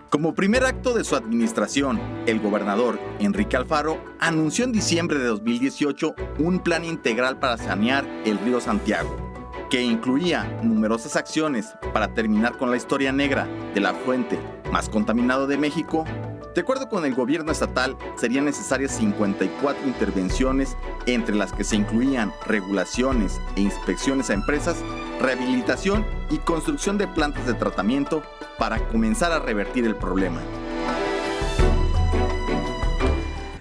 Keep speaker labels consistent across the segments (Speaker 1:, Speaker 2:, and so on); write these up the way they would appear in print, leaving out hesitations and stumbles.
Speaker 1: Como primer acto de su administración, el gobernador Enrique Alfaro anunció en diciembre de 2018 un plan integral para sanear el río Santiago, que incluía numerosas acciones para terminar con la historia negra del afluente más contaminado de México. De acuerdo con el gobierno estatal, serían necesarias 54 intervenciones, entre las que se incluían regulaciones e inspecciones a empresas, rehabilitación y construcción de plantas de tratamiento para comenzar a revertir el problema.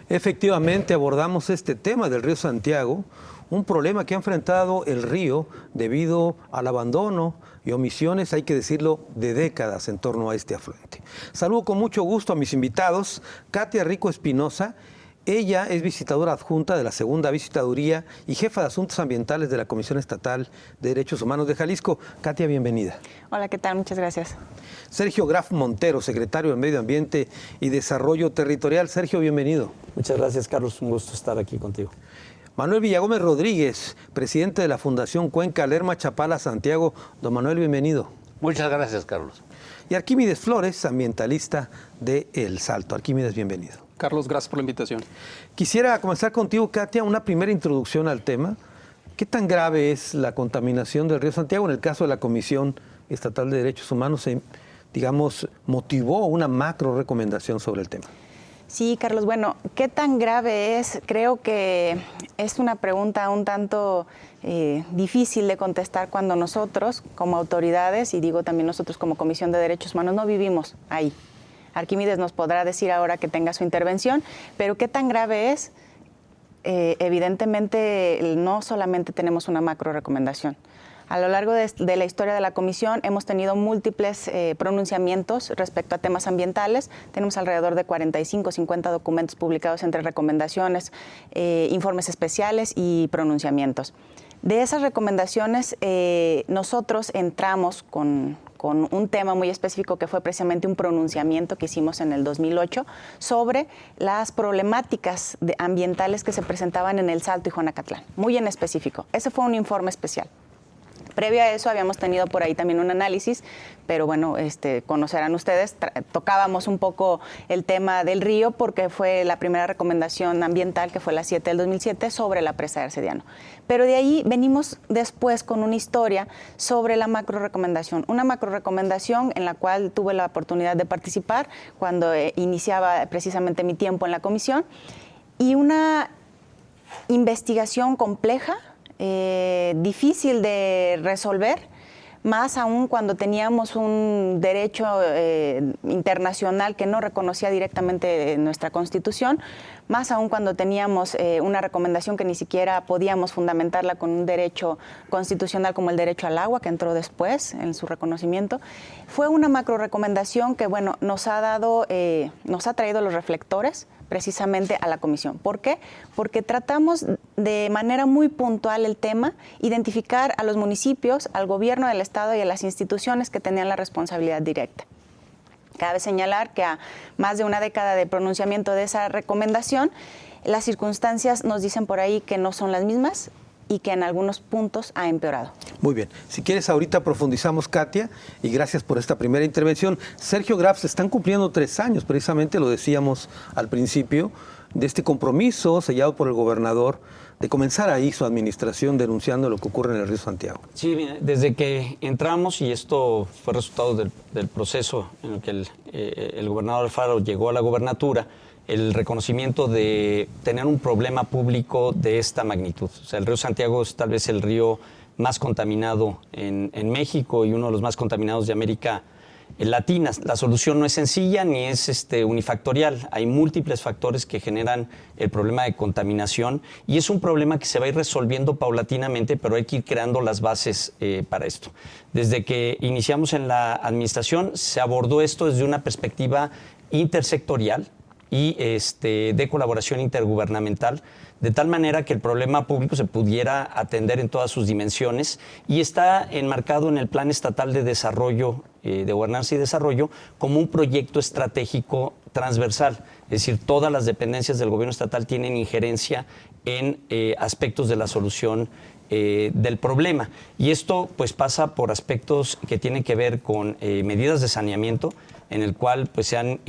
Speaker 2: Efectivamente, abordamos este tema del río Santiago, un problema que ha enfrentado el río debido al abandono y omisiones, hay que decirlo, de décadas en torno a este afluente. Saludo con mucho gusto a mis invitados, Katia Rico Espinosa. Ella es visitadora adjunta de la Segunda Visitaduría y jefa de Asuntos Ambientales de la Comisión Estatal de Derechos Humanos de Jalisco. Katia, bienvenida.
Speaker 3: Hola, ¿qué tal? Muchas gracias.
Speaker 2: Sergio Graf Montero, secretario de Medio Ambiente y Desarrollo Territorial. Sergio, bienvenido.
Speaker 4: Muchas gracias, Carlos. Un gusto estar aquí contigo.
Speaker 2: Manuel Villagómez Rodríguez, presidente de la Fundación Cuenca Lerma Chapala Santiago. Don Manuel, bienvenido.
Speaker 5: Muchas gracias, Carlos.
Speaker 2: Y Arquímedes Flores, ambientalista de El Salto. Arquímedes, bienvenido.
Speaker 6: Carlos, gracias por la invitación.
Speaker 2: Quisiera comenzar contigo, Katia, una primera introducción al tema. ¿Qué tan grave es la contaminación del río Santiago? En el caso de la Comisión Estatal de Derechos Humanos, se, motivó una macro recomendación sobre el tema.
Speaker 3: Sí, Carlos, bueno, ¿qué tan grave es? Creo que es una pregunta un tanto difícil de contestar cuando nosotros, como autoridades, y digo también nosotros como Comisión de Derechos Humanos, no vivimos ahí. Arquímedes nos podrá decir ahora que tenga su intervención, pero ¿qué tan grave es? Evidentemente, no solamente tenemos una macro recomendación. A lo largo de la historia de la Comisión hemos tenido múltiples pronunciamientos respecto a temas ambientales. Tenemos alrededor de 45, 50 documentos publicados entre recomendaciones, informes especiales y pronunciamientos. De esas recomendaciones, nosotros entramos con un tema muy específico que fue precisamente un pronunciamiento que hicimos en el 2008 sobre las problemáticas ambientales que se presentaban en El Salto y Juanacatlán, muy en específico. Ese fue un informe especial. Previo a eso habíamos tenido por ahí también un análisis, pero bueno, conocerán ustedes, tocábamos un poco el tema del río porque fue la primera recomendación ambiental, que fue la 7 del 2007, sobre la presa de Arcediano. Pero de ahí venimos después con una historia sobre la macro recomendación, una macro recomendación en la cual tuve la oportunidad de participar cuando iniciaba precisamente mi tiempo en la comisión, y una investigación compleja, difícil de resolver, más aún cuando teníamos un derecho internacional que no reconocía directamente nuestra Constitución, más aún cuando teníamos una recomendación que ni siquiera podíamos fundamentarla con un derecho constitucional como el derecho al agua, que entró después en su reconocimiento. Fue una macro recomendación que, bueno, nos ha traído los reflectores precisamente a la comisión. ¿Por qué? Porque tratamos de manera muy puntual el tema, identificar a los municipios, al gobierno del estado y a las instituciones que tenían la responsabilidad directa. Cabe señalar que a más de una década de pronunciamiento de esa recomendación, las circunstancias nos dicen por ahí que no son las mismas y que en algunos puntos ha empeorado.
Speaker 2: Muy bien. Si quieres, ahorita profundizamos, Katia, y gracias por esta primera intervención. Sergio Graf, se están cumpliendo 3 años, precisamente lo decíamos al principio, de este compromiso sellado por el gobernador de comenzar ahí su administración denunciando lo que ocurre en el río Santiago.
Speaker 4: Sí, desde que entramos, y esto fue resultado del proceso en el que el gobernador Alfaro llegó a la gobernatura, el reconocimiento de tener un problema público de esta magnitud. O sea, el río Santiago es tal vez el río más contaminado en México y uno de los más contaminados de América Latina. La solución no es sencilla ni es unifactorial. Hay múltiples factores que generan el problema de contaminación y es un problema que se va a ir resolviendo paulatinamente, pero hay que ir creando las bases para esto. Desde que iniciamos en la administración se abordó esto desde una perspectiva intersectorial y de colaboración intergubernamental, de tal manera que el problema público se pudiera atender en todas sus dimensiones, y está enmarcado en el Plan Estatal de Desarrollo, de Gobernanza y Desarrollo, como un proyecto estratégico transversal. Es decir, todas las dependencias del gobierno estatal tienen injerencia en aspectos de la solución del problema. Y esto pues pasa por aspectos que tienen que ver con medidas de saneamiento, en el cual pues se han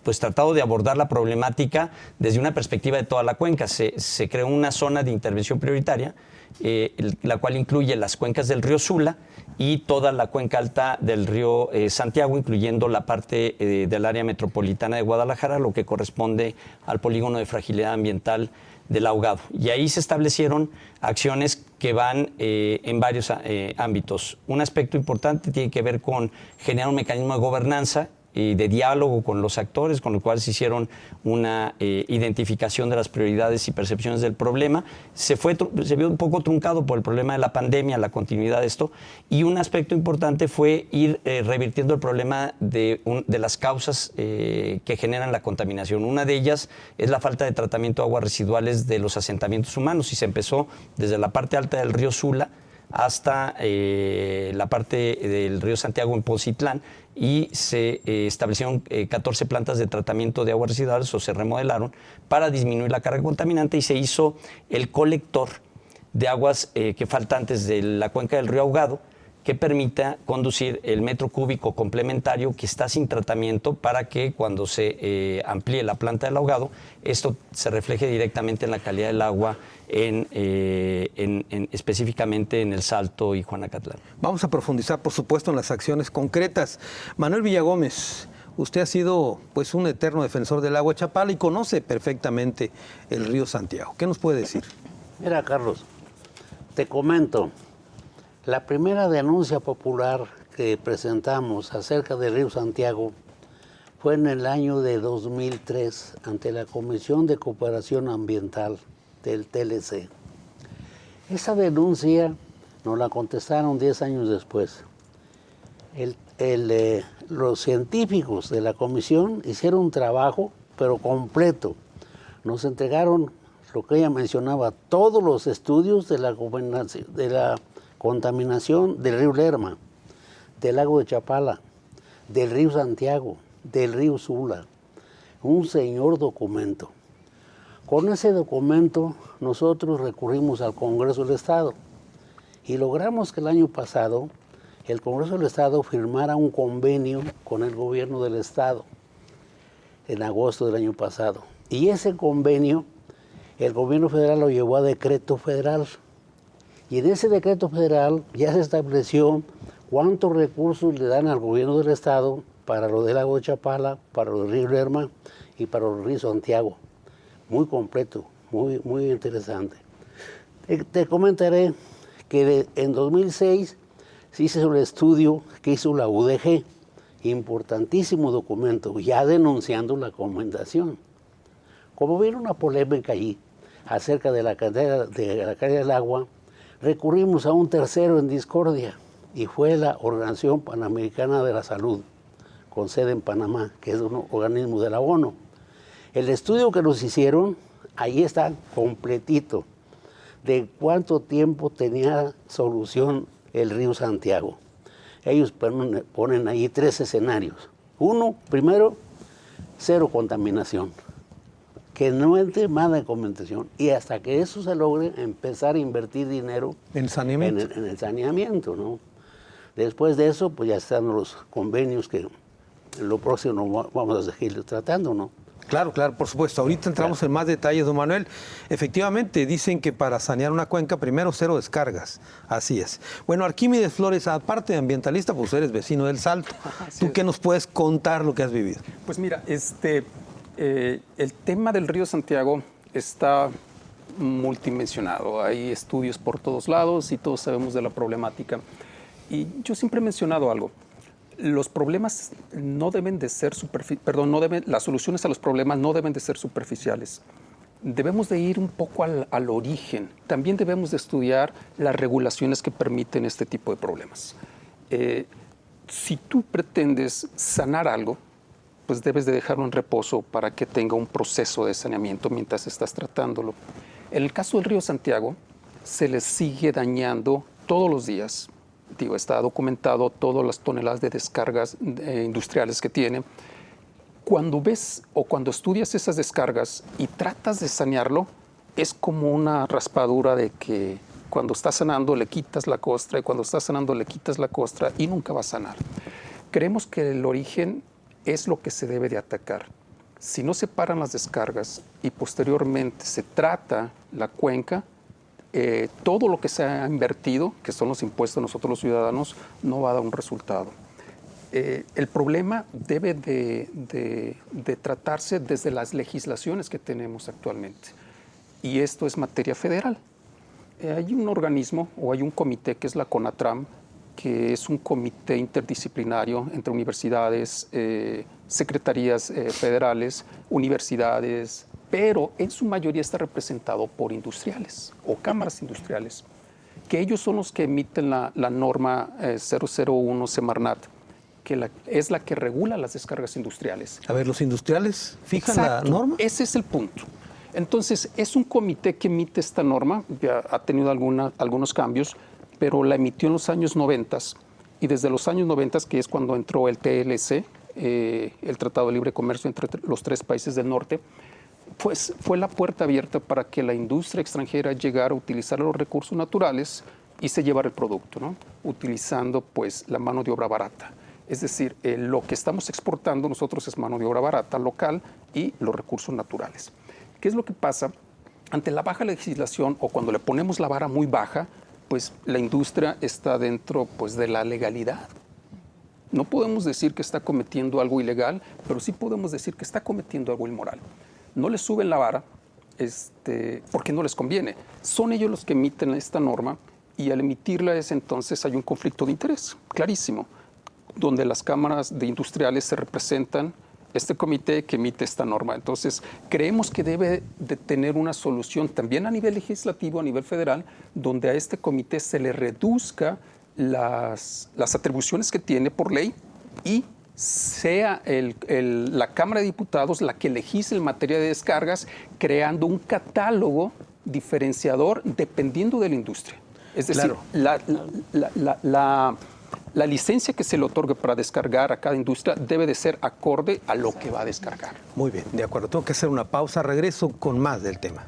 Speaker 4: pues tratado de abordar la problemática desde una perspectiva de toda la cuenca. Se creó una zona de intervención prioritaria, la cual incluye las cuencas del río Sula y toda la cuenca alta del río Santiago, incluyendo la parte del área metropolitana de Guadalajara, lo que corresponde al polígono de fragilidad ambiental del Ahogado. Y ahí se establecieron acciones que van en varios ámbitos. Un aspecto importante tiene que ver con generar un mecanismo de gobernanza y de diálogo con los actores, con lo cual se hicieron una identificación de las prioridades y percepciones del problema. Se vio un poco truncado por el problema de la pandemia, la continuidad de esto, y un aspecto importante fue ir revirtiendo el problema de las causas que generan la contaminación. Una de ellas es la falta de tratamiento de aguas residuales de los asentamientos humanos, y se empezó desde la parte alta del río Sula hasta la parte del río Santiago en Poncitlán, y se establecieron 14 plantas de tratamiento de aguas residuales, o se remodelaron para disminuir la carga contaminante, y se hizo el colector de aguas que faltantes de la cuenca del río Ahogado, que permita conducir el metro cúbico complementario que está sin tratamiento, para que cuando se amplíe la planta del Ahogado, esto se refleje directamente en la calidad del agua, específicamente en El Salto y Juanacatlán.
Speaker 2: Vamos a profundizar, por supuesto, en las acciones concretas. Manuel Villagómez, usted ha sido pues un eterno defensor del agua de Chapala y conoce perfectamente el río Santiago. ¿Qué nos puede decir?
Speaker 5: Mira, Carlos, te comento. La primera denuncia popular que presentamos acerca del río Santiago fue en el año de 2003 ante la Comisión de Cooperación Ambiental del TLC. Esa denuncia nos la contestaron 10 años después. Los científicos de la comisión hicieron un trabajo, pero completo. Nos entregaron lo que ella mencionaba, todos los estudios de la contaminación del río Lerma, del lago de Chapala, del río Santiago, del río Sula. Un señor documento. Con ese documento nosotros recurrimos al Congreso del Estado y logramos que el año pasado el Congreso del Estado firmara un convenio con el gobierno del Estado en agosto del año pasado. Y ese convenio el gobierno federal lo llevó a decreto federal. Y en ese decreto federal ya se estableció cuántos recursos le dan al gobierno del Estado para lo del lago de Chapala, para lo del río Lerma y para el río Santiago. Muy completo, muy interesante. Te comentaré que en 2006 se hizo el estudio que hizo la UDG, importantísimo documento, ya denunciando la contaminación. Como vino una polémica allí acerca de la calidad del agua, recurrimos a un tercero en discordia, y fue la Organización Panamericana de la Salud, con sede en Panamá, que es un organismo de la ONU. El estudio que nos hicieron, ahí está completito, de cuánto tiempo tenía solución el río Santiago. Ellos ponen ahí 3 escenarios. Uno, primero, cero contaminación, que no entre más de contaminación, y hasta que eso se logre, empezar a invertir dinero
Speaker 2: en saneamiento.
Speaker 5: En el saneamiento, ¿no? Después de eso, pues ya están los convenios que en lo próximo vamos a seguir tratando, ¿no?
Speaker 2: Claro, por supuesto. Ahorita entramos en más detalles, don Manuel. Efectivamente, dicen que para sanear una cuenca, primero 0 descargas. Así es. Bueno, Arquímedes Flores, aparte de ambientalista, pues eres vecino del Salto. ¿Tú qué nos puedes contar lo que has vivido?
Speaker 6: Pues mira, el tema del río Santiago está multidimensionado. Hay estudios por todos lados y todos sabemos de la problemática. Y yo siempre he mencionado algo. Los problemas no deben de ser las soluciones a los problemas no deben de ser superficiales. Debemos de ir un poco al origen. También debemos de estudiar las regulaciones que permiten este tipo de problemas. Si tú pretendes sanar algo, pues debes de dejarlo en reposo para que tenga un proceso de saneamiento mientras estás tratándolo. En el caso del río Santiago, se le sigue dañando todos los días. Digo, está documentado todas las toneladas de descargas industriales que tiene. Cuando ves o cuando estudias esas descargas y tratas de sanearlo, es como una raspadura de que cuando estás sanando le quitas la costra y cuando estás sanando le quitas la costra y nunca va a sanar. Creemos que el origen es lo que se debe de atacar. Si no se paran las descargas y posteriormente se trata la cuenca, todo lo que se ha invertido, que son los impuestos de nosotros los ciudadanos, no va a dar un resultado. El problema debe de tratarse desde las legislaciones que tenemos actualmente. Y esto es materia federal. Hay un organismo o hay un comité que es la CONATRAM, que es un comité interdisciplinario entre universidades, secretarías federales, universidades, pero en su mayoría está representado por industriales o cámaras industriales, que ellos son los que emiten la norma 001 Semarnat, que es la que regula las descargas industriales.
Speaker 2: A ver, ¿los industriales fijan
Speaker 6: Exacto,
Speaker 2: la norma?
Speaker 6: Ese es el punto. Entonces, es un comité que emite esta norma, ya ha tenido algunos cambios, pero la emitió en los años 90 y desde los años 90, que es cuando entró el TLC, el Tratado de Libre Comercio entre los 3 países del norte, pues fue la puerta abierta para que la industria extranjera llegara a utilizar los recursos naturales y se llevara el producto, ¿no? Utilizando pues la mano de obra barata. Es decir, lo que estamos exportando nosotros es mano de obra barata local y los recursos naturales. ¿Qué es lo que pasa? Ante la baja legislación o cuando le ponemos la vara muy baja, pues la industria está dentro pues, de la legalidad. No podemos decir que está cometiendo algo ilegal, pero sí podemos decir que está cometiendo algo inmoral. No les suben la vara porque no les conviene. Son ellos los que emiten esta norma y al emitirla entonces hay un conflicto de interés, clarísimo, donde las cámaras de industriales se representan este comité que emite esta norma. Entonces, creemos que debe de tener una solución también a nivel legislativo, a nivel federal, donde a este comité se le reduzca las atribuciones que tiene por ley y sea la Cámara de Diputados la que legisle en materia de descargas, creando un catálogo diferenciador dependiendo de la industria. Es decir, la licencia que se le otorgue para descargar a cada industria debe de ser acorde a lo que va a descargar.
Speaker 2: Muy bien, de acuerdo. Tengo que hacer una pausa. Regreso con más del tema.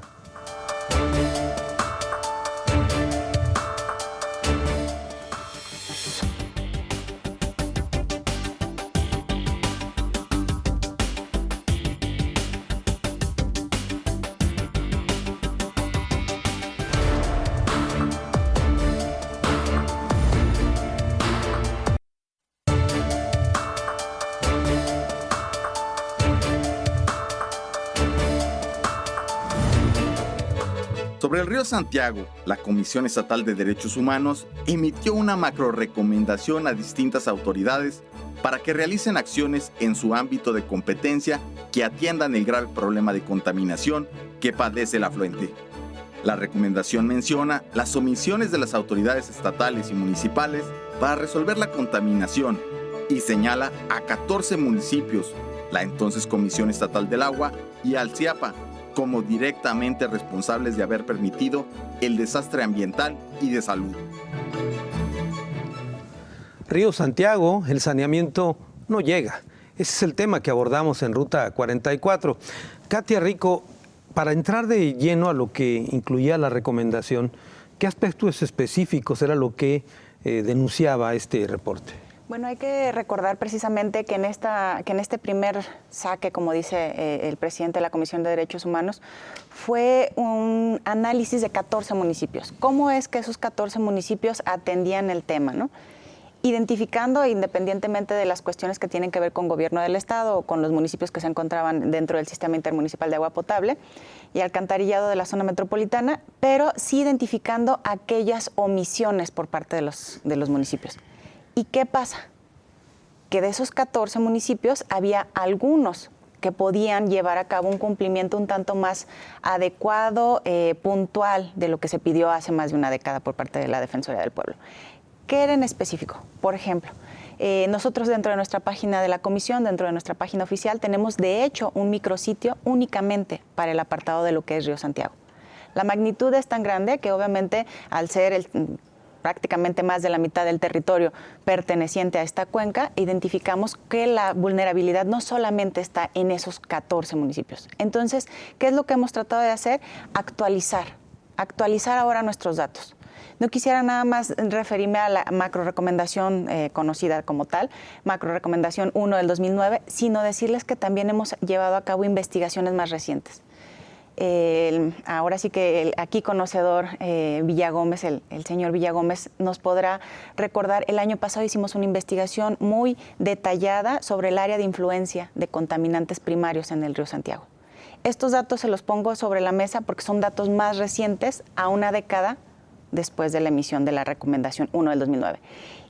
Speaker 1: Sobre el río Santiago, la Comisión Estatal de Derechos Humanos emitió una macrorecomendación a distintas autoridades para que realicen acciones en su ámbito de competencia que atiendan el grave problema de contaminación que padece el afluente. La recomendación menciona las omisiones de las autoridades estatales y municipales para resolver la contaminación y señala a 14 municipios, la entonces Comisión Estatal del Agua y al CIAPA, como directamente responsables de haber permitido el desastre ambiental y de salud.
Speaker 2: Río Santiago, el saneamiento no llega. Ese es el tema que abordamos en Ruta 44. Katia Rico, para entrar de lleno a lo que incluía la recomendación, ¿qué aspectos específicos era lo que denunciaba este reporte?
Speaker 3: Bueno, hay que recordar precisamente que en este primer saque, como dice el presidente de la Comisión de Derechos Humanos, fue un análisis de 14 municipios. ¿Cómo es que esos 14 municipios atendían el tema, ¿no? Identificando, independientemente de las cuestiones que tienen que ver con gobierno del Estado o con los municipios que se encontraban dentro del Sistema Intermunicipal de Agua Potable y alcantarillado de la zona metropolitana, pero sí identificando aquellas omisiones por parte de los municipios. ¿Y qué pasa? Que de esos 14 municipios había algunos que podían llevar a cabo un cumplimiento un tanto más adecuado, puntual, de lo que se pidió hace más de una década por parte de la Defensoría del Pueblo. ¿Qué era en específico? Por ejemplo, nosotros dentro de nuestra página de la comisión, dentro de nuestra página oficial, tenemos de hecho un micrositio únicamente para el apartado de lo que es Río Santiago. La magnitud es tan grande que obviamente al ser prácticamente más de la mitad del territorio perteneciente a esta cuenca, identificamos que la vulnerabilidad no solamente está en esos 14 municipios. Entonces, ¿qué es lo que hemos tratado de hacer? Actualizar ahora nuestros datos. No quisiera nada más referirme a la macro recomendación conocida como tal, macro recomendación 1 del 2009, sino decirles que también hemos llevado a cabo investigaciones más recientes. Ahora sí que el aquí conocedor Villagómez, el señor Villagómez, nos podrá recordar, el año pasado hicimos una investigación muy detallada sobre el área de influencia de contaminantes primarios en el río Santiago. Estos datos se los pongo sobre la mesa porque son datos más recientes a una década después de la emisión de la recomendación 1 del 2009.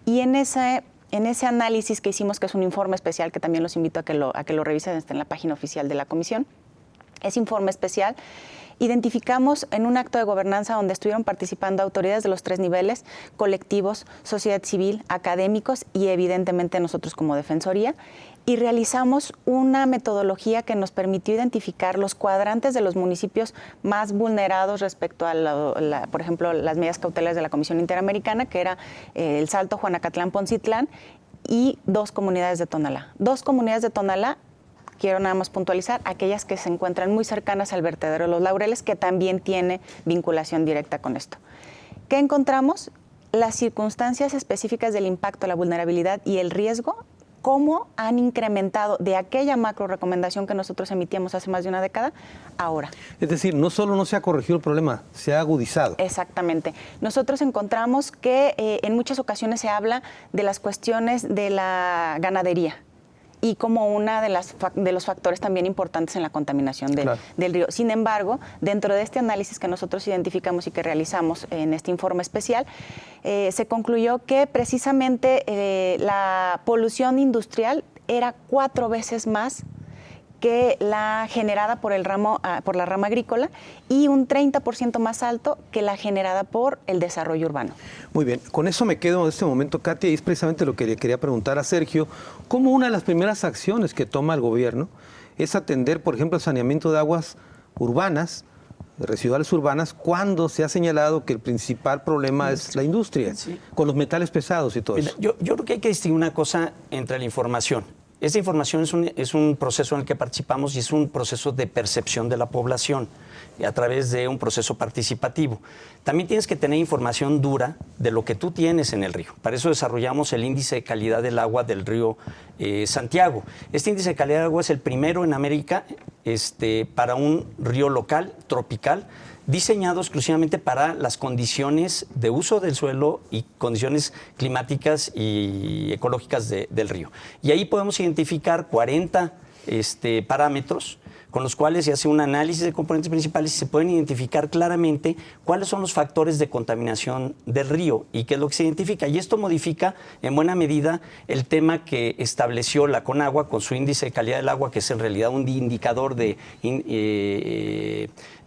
Speaker 3: Y en ese análisis que hicimos, que es un informe especial, que también los invito a que lo revisen, está en la página oficial de la comisión, ese informe especial, identificamos en un acto de gobernanza donde estuvieron participando autoridades de los 3 niveles, colectivos, sociedad civil, académicos y evidentemente nosotros como Defensoría, y realizamos una metodología que nos permitió identificar los cuadrantes de los municipios más vulnerados respecto a, por ejemplo, las medidas cautelares de la Comisión Interamericana, que era El Salto, Juanacatlán, Poncitlán, y 2 comunidades de Tonalá. 2 comunidades de Tonalá, quiero nada más puntualizar, aquellas que se encuentran muy cercanas al vertedero de Los Laureles, que también tiene vinculación directa con esto. ¿Qué encontramos? Las circunstancias específicas del impacto, la vulnerabilidad y el riesgo, cómo han incrementado de aquella macro recomendación que nosotros emitíamos hace más de una década, ahora.
Speaker 2: Es decir, no solo no se ha corregido el problema, se ha agudizado.
Speaker 3: Exactamente. Nosotros encontramos que en muchas ocasiones se habla de las cuestiones de la ganadería y como una de los factores también importantes en la contaminación del río. Sin embargo, dentro de este análisis que nosotros identificamos y que realizamos en este informe especial, se concluyó que precisamente la polución industrial era 4 veces más que la generada por la rama agrícola y un 30% más alto que la generada por el desarrollo urbano.
Speaker 2: Muy bien, con eso me quedo en este momento, Katia, y es precisamente lo que le quería preguntar a Sergio. ¿Cómo una de las primeras acciones que toma el gobierno es atender, por ejemplo, el saneamiento de aguas urbanas, residuales urbanas, cuando se ha señalado que el principal problema es la industria, con los metales pesados y todo eso?
Speaker 4: Yo creo que hay que distinguir una cosa entre la información. Esta información es un proceso en el que participamos y es un proceso de percepción de la población a través de un proceso participativo. También tienes que tener información dura de lo que tú tienes en el río. Para eso desarrollamos el índice de calidad del agua del río Santiago. Este índice de calidad del agua es el primero en América para un río local, tropical, diseñado exclusivamente para las condiciones de uso del suelo y condiciones climáticas y ecológicas del río. Y ahí podemos identificar 40 parámetros con los cuales se hace un análisis de componentes principales y se pueden identificar claramente cuáles son los factores de contaminación del río y qué es lo que se identifica. Y esto modifica en buena medida el tema que estableció la Conagua con su índice de calidad del agua, que es en realidad un indicador de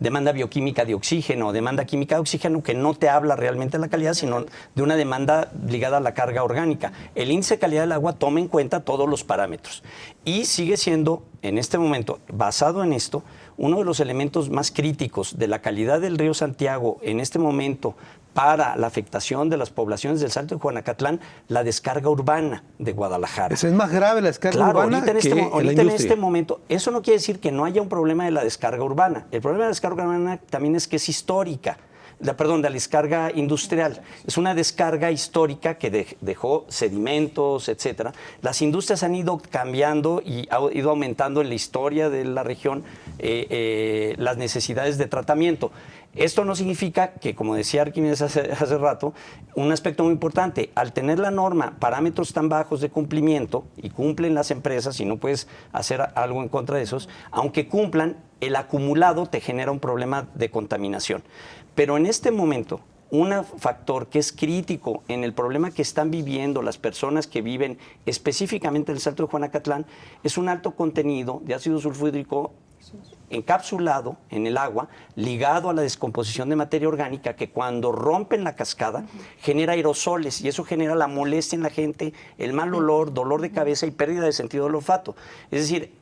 Speaker 4: demanda bioquímica de oxígeno, demanda química de oxígeno, que no te habla realmente de la calidad, sino de una demanda ligada a la carga orgánica. El índice de calidad del agua toma en cuenta todos los parámetros y sigue siendo, en este momento, basado en esto, uno de los elementos más críticos de la calidad del río Santiago en este momento para la afectación de las poblaciones del Salto de Juanacatlán, la descarga urbana de Guadalajara.
Speaker 2: Eso es más grave la descarga urbana
Speaker 4: ahorita
Speaker 2: que
Speaker 4: ahorita en este momento, eso no quiere decir que no haya un problema de la descarga urbana. El problema de la descarga urbana también es que es histórica. De la descarga industrial. Es una descarga histórica que dejó sedimentos, etcétera. Las industrias han ido cambiando y ha ido aumentando en la historia de la región las necesidades de tratamiento. Esto no significa que, como decía Arquímedes hace rato, un aspecto muy importante, al tener la norma parámetros tan bajos de cumplimiento, y cumplen las empresas y no puedes hacer algo en contra de esos, aunque cumplan, el acumulado te genera un problema de contaminación. Pero en este momento, un factor que es crítico en el problema que están viviendo las personas que viven específicamente en el Salto de Juanacatlán es un alto contenido de ácido sulfúrico encapsulado en el agua, ligado a la descomposición de materia orgánica, que cuando rompen la cascada genera aerosoles y eso genera la molestia en la gente, el mal olor, dolor de cabeza y pérdida de sentido del olfato. Es decir,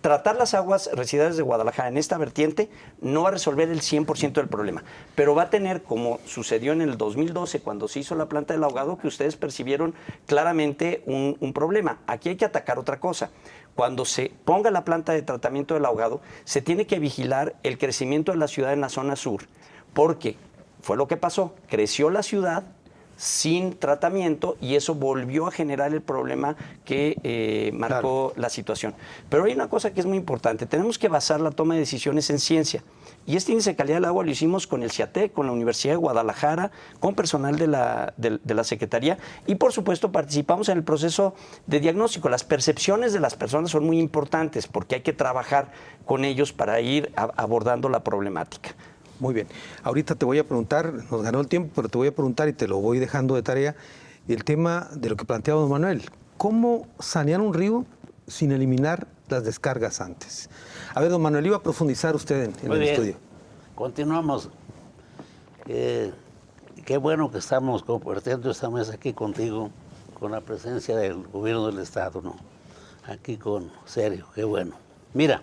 Speaker 4: tratar las aguas residuales de Guadalajara en esta vertiente no va a resolver el 100% del problema, pero va a tener, como sucedió en el 2012 cuando se hizo la planta del ahogado, que ustedes percibieron claramente un problema. Aquí hay que atacar otra cosa. Cuando se ponga la planta de tratamiento del ahogado, se tiene que vigilar el crecimiento de la ciudad en la zona sur, porque fue lo que pasó, creció la ciudad sin tratamiento y eso volvió a generar el problema que marcó la situación. Pero hay una cosa que es muy importante, tenemos que basar la toma de decisiones en ciencia. Y este índice de calidad del agua lo hicimos con el CIATEC, con la Universidad de Guadalajara, con personal de la Secretaría y por supuesto participamos en el proceso de diagnóstico. Las percepciones de las personas son muy importantes porque hay que trabajar con ellos para ir abordando la problemática.
Speaker 2: Muy bien. Ahorita te voy a preguntar, nos ganó el tiempo, pero te voy a preguntar y te lo voy dejando de tarea, el tema de lo que planteaba don Manuel. ¿Cómo sanear un río sin eliminar las descargas antes? A ver, don Manuel, iba a profundizar usted en el estudio.
Speaker 5: Continuamos. Qué bueno que estamos compartiendo esta mesa aquí contigo, con la presencia del gobierno del Estado, ¿no? Aquí con serio, qué bueno. Mira,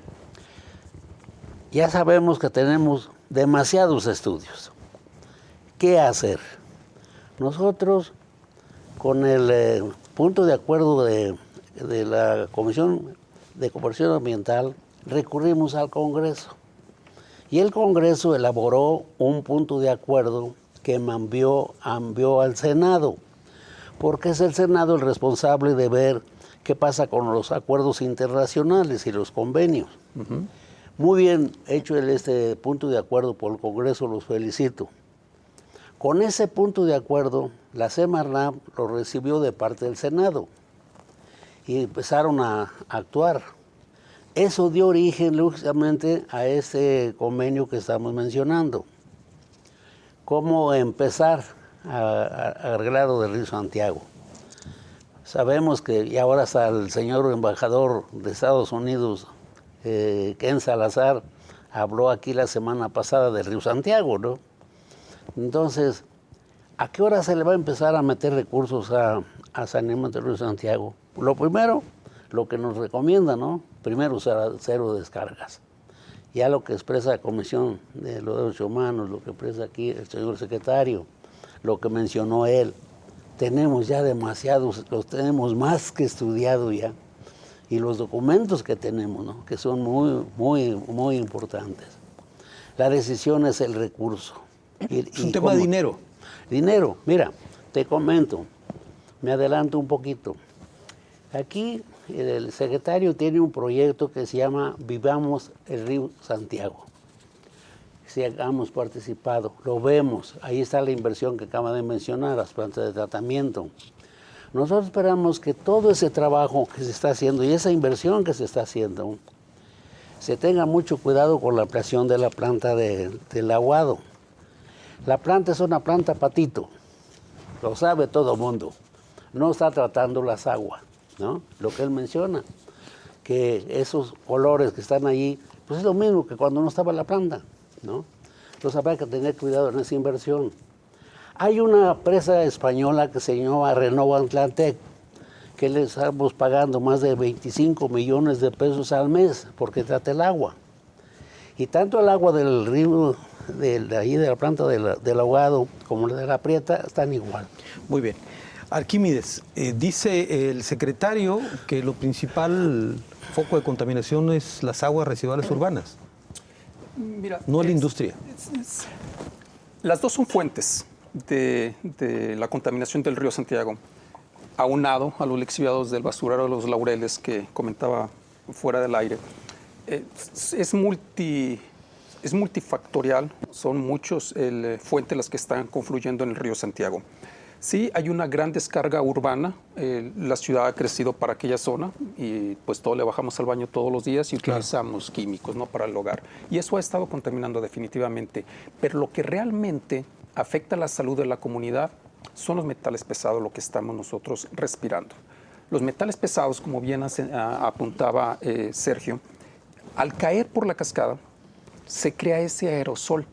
Speaker 5: ya sabemos que tenemos demasiados estudios. ¿Qué hacer? Nosotros, con el punto de acuerdo de la Comisión de Cooperación Ambiental, recurrimos al Congreso. Y el Congreso elaboró un punto de acuerdo que envió al Senado, porque es el Senado el responsable de ver qué pasa con los acuerdos internacionales y los convenios. Uh-huh. Muy bien hecho este punto de acuerdo por el Congreso, los felicito. Con ese punto de acuerdo, la Semarnat lo recibió de parte del Senado y empezaron a actuar. Eso dio origen, lógicamente, a este convenio que estamos mencionando. ¿Cómo empezar a arreglar lo del Río Santiago? Sabemos que y ahora está el señor embajador de Estados Unidos, Ken Salazar, habló aquí la semana pasada del Río Santiago, ¿no? Entonces, ¿a qué hora se le va a empezar a meter recursos a saneamiento del Río Santiago? Lo primero, lo que nos recomienda, ¿no? Primero, cero descargas. Ya lo que expresa la Comisión de los Derechos Humanos, lo que expresa aquí el señor secretario, lo que mencionó él, tenemos ya demasiados, los tenemos más que estudiado ya. Y los documentos que tenemos, ¿no? Que son muy importantes. La decisión es el recurso.
Speaker 2: Es un tema de dinero.
Speaker 5: Dinero, mira, te comento, me adelanto un poquito. Aquí el secretario tiene un proyecto que se llama Vivamos el Río Santiago. Si hemos participado, lo vemos, ahí está la inversión que acaba de mencionar, las plantas de tratamiento. Nosotros esperamos que todo ese trabajo que se está haciendo y esa inversión que se está haciendo, se tenga mucho cuidado con la ampliación de la planta del aguado. La planta es una planta patito, lo sabe todo el mundo, no está tratando las aguas, ¿no? Lo que él menciona, que esos olores que están allí, pues es lo mismo que cuando no estaba la planta, ¿no? Entonces habrá que tener cuidado en esa inversión. Hay una empresa española que se llama Renovatlantec, que le estamos pagando más de 25 millones de pesos al mes porque trata el agua. Y tanto el agua del río, de la planta del ahogado, como la de la Prieta, están igual.
Speaker 2: Muy bien. Arquímedes, dice el secretario que lo principal foco de contaminación es las aguas residuales urbanas,
Speaker 6: Mira,
Speaker 2: no la industria.
Speaker 6: Las dos son fuentes de la contaminación del río Santiago, aunado a los lixiviados del basurero de los Laureles que comentaba fuera del aire. Es multifactorial, son muchos fuentes las que están confluyendo en el río Santiago. Sí, hay una gran descarga urbana, la ciudad ha crecido para aquella zona y pues todos le bajamos al baño todos los días y utilizamos químicos, ¿no?, para el hogar. Y eso ha estado contaminando definitivamente, pero lo que realmente afecta la salud de la comunidad son los metales pesados, lo que estamos nosotros respirando. Los metales pesados, como bien apuntaba Sergio, al caer por la cascada se crea ese aerosol,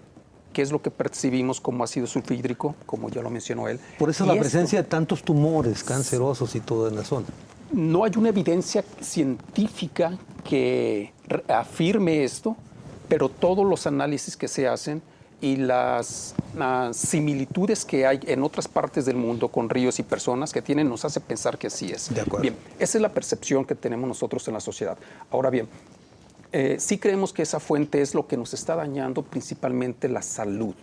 Speaker 6: que es lo que percibimos como ácido sulfhídrico, como ya lo mencionó él.
Speaker 2: Por eso la presencia de tantos tumores cancerosos y todo en la zona.
Speaker 6: No hay una evidencia científica que afirme esto, pero todos los análisis que se hacen y las similitudes que hay en otras partes del mundo con ríos y personas que tienen nos hace pensar que así es.
Speaker 2: De acuerdo.
Speaker 6: Bien, esa es la percepción que tenemos nosotros en la sociedad. Ahora bien, sí creemos que esa fuente es lo que nos está dañando principalmente la salud.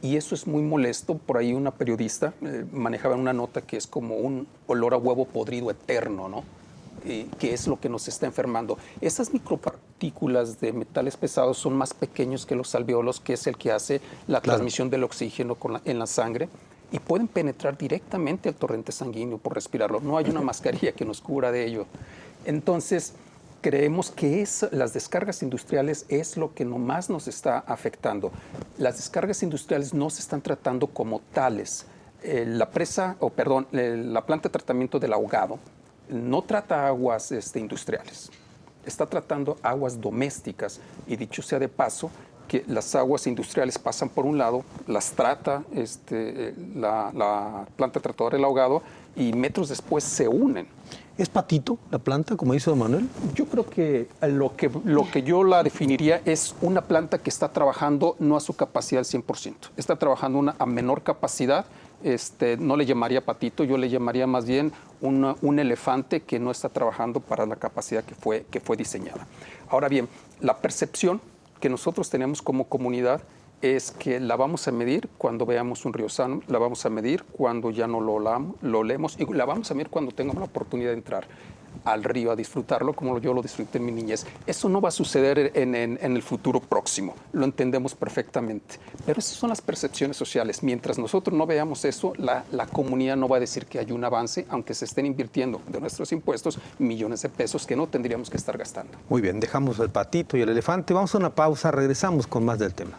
Speaker 6: Y eso es muy molesto. Por ahí una periodista manejaba una nota que es como un olor a huevo podrido eterno, ¿no? Que es lo que nos está enfermando. Esas micropartículas de metales pesados son más pequeños que los alvéolos, que es el que hace la transmisión del oxígeno en la sangre, y pueden penetrar directamente al torrente sanguíneo por respirarlo. No hay una mascarilla que nos cubra de ello. Entonces, creemos que las descargas industriales es lo que más nos está afectando. Las descargas industriales no se están tratando como tales. La planta de tratamiento del ahogado no trata aguas industriales, está tratando aguas domésticas, y dicho sea de paso, que las aguas industriales pasan por un lado, las trata la planta tratadora del ahogado, y metros después se unen.
Speaker 2: ¿Es patito la planta, como dice don Manuel?
Speaker 6: Yo creo que lo que yo la definiría es una planta que está trabajando no a su capacidad al 100%, está trabajando a menor capacidad. No le llamaría patito, yo le llamaría más bien un elefante que no está trabajando para la capacidad que fue diseñada. Ahora bien, la percepción que nosotros tenemos como comunidad es que la vamos a medir cuando veamos un río sano, la vamos a medir cuando ya no lo olemos, y la vamos a medir cuando tengamos la oportunidad de entrar al río a disfrutarlo como yo lo disfruté en mi niñez. Eso no va a suceder en el futuro próximo, lo entendemos perfectamente, pero esas son las percepciones sociales. Mientras nosotros no veamos eso, la comunidad no va a decir que hay un avance, aunque se estén invirtiendo de nuestros impuestos millones de pesos que no tendríamos que estar gastando.
Speaker 2: Muy bien, dejamos el patito y el elefante, vamos a una pausa, regresamos con más del tema.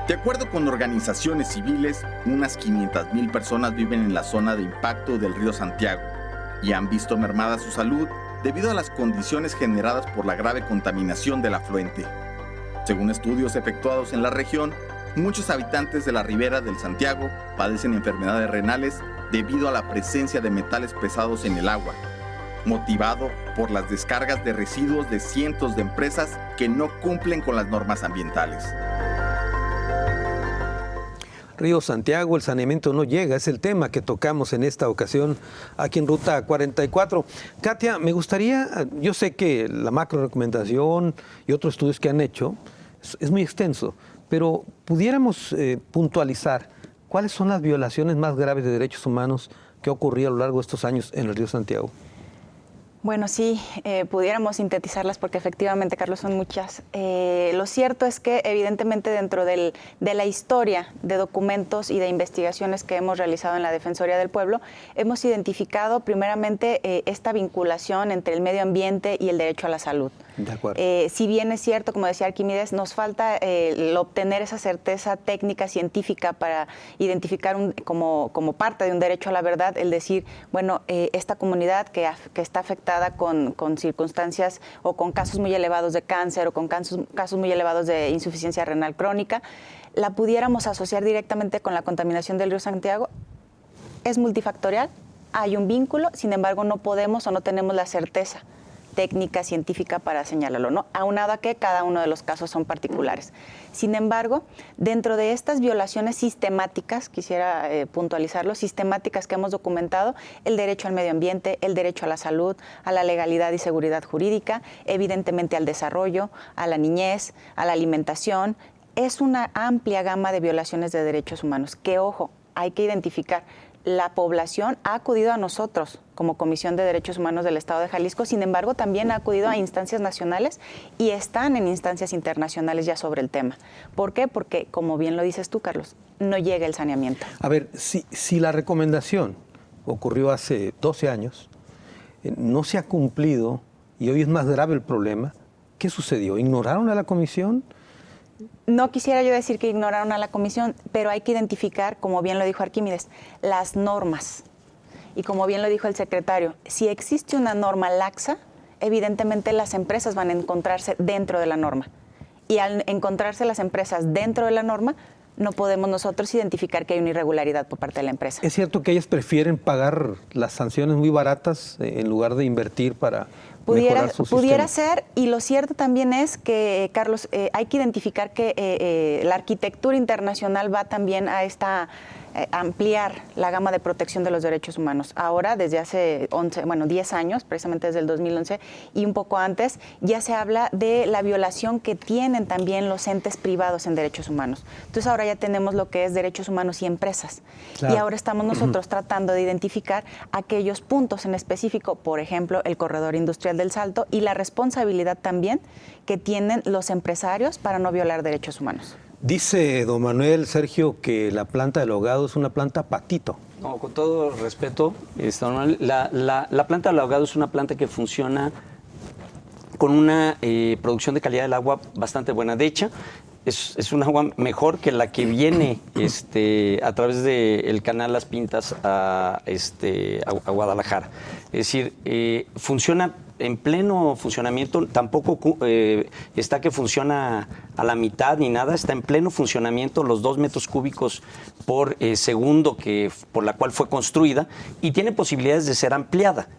Speaker 1: De acuerdo con organizaciones civiles, unas 500,000 personas viven en la zona de impacto del río Santiago y han visto mermada su salud debido a las condiciones generadas por la grave contaminación del afluente. Según estudios efectuados en la región, muchos habitantes de la ribera del Santiago padecen enfermedades renales debido a la presencia de metales pesados en el agua, motivado por las descargas de residuos de cientos de empresas que no cumplen con las normas ambientales.
Speaker 2: Río Santiago, el saneamiento no llega, es el tema que tocamos en esta ocasión aquí en Ruta 44. Katia, me gustaría, yo sé que la macro recomendación y otros estudios que han hecho es muy extenso, pero pudiéramos puntualizar cuáles son las violaciones más graves de derechos humanos que ha ocurrido a lo largo de estos años en el Río Santiago.
Speaker 3: Bueno, sí, pudiéramos sintetizarlas porque efectivamente, Carlos, son muchas. Lo cierto es que evidentemente dentro de la historia de documentos y de investigaciones que hemos realizado en la Defensoría del Pueblo, hemos identificado primeramente esta vinculación entre el medio ambiente y el derecho a la salud.
Speaker 2: De acuerdo.
Speaker 3: Si bien es cierto, como decía Arquímedes, nos falta el obtener esa certeza técnica, científica para identificar como parte de un derecho a la verdad, el decir, bueno, esta comunidad que está afectada con circunstancias o con casos muy elevados de cáncer o con casos muy elevados de insuficiencia renal crónica, la pudiéramos asociar directamente con la contaminación del río Santiago. Es multifactorial, hay un vínculo, sin embargo no podemos o no tenemos la certeza técnica, científica para señalarlo, ¿no? Aunado a que cada uno de los casos son particulares. Sin embargo, dentro de estas violaciones sistemáticas, quisiera puntualizarlo, sistemáticas que hemos documentado, el derecho al medio ambiente, el derecho a la salud, a la legalidad y seguridad jurídica, evidentemente al desarrollo, a la niñez, a la alimentación, es una amplia gama de violaciones de derechos humanos que, ojo, hay que identificar. La población ha acudido a nosotros como Comisión de Derechos Humanos del Estado de Jalisco, sin embargo también ha acudido a instancias nacionales y están en instancias internacionales ya sobre el tema. ¿Por qué? Porque, como bien lo dices tú, Carlos, no llega el saneamiento.
Speaker 2: A ver, si la recomendación ocurrió hace 12 años, no se ha cumplido y hoy es más grave el problema. ¿Qué sucedió? ¿Ignoraron a la comisión?
Speaker 3: No quisiera yo decir que ignoraron a la comisión, pero hay que identificar, como bien lo dijo Arquímedes, las normas. Y como bien lo dijo el secretario, si existe una norma laxa, evidentemente las empresas van a encontrarse dentro de la norma. Y al encontrarse las empresas dentro de la norma, no podemos nosotros identificar que hay una irregularidad por parte de la empresa.
Speaker 2: ¿Es cierto que ellas prefieren pagar las sanciones muy baratas en lugar de invertir para mejorar su sistema?
Speaker 3: Pudiera ser, y lo cierto también es que, Carlos, hay que identificar que la arquitectura internacional va también a ampliar la gama de protección de los derechos humanos. Ahora, desde hace 10 años, precisamente desde el 2011 y un poco antes, ya se habla de la violación que tienen también los entes privados en derechos humanos. Entonces ahora ya tenemos lo que es derechos humanos y empresas. Claro. Y ahora estamos nosotros tratando de identificar aquellos puntos en específico, por ejemplo, el corredor industrial del Salto y la responsabilidad también que tienen los empresarios para no violar derechos humanos.
Speaker 2: Dice don Manuel, Sergio, que la planta del ahogado es una planta patito.
Speaker 4: No, con todo respeto, don Manuel, la planta del ahogado es una planta que funciona con una producción de calidad del agua bastante buena. De hecho, es un agua mejor que la que viene a través del canal Las Pintas a Guadalajara. Es decir, funciona en pleno funcionamiento, tampoco está que funciona a la mitad ni nada, está en pleno funcionamiento los 2 metros cúbicos por segundo por la cual fue construida y tiene posibilidades de ser ampliada,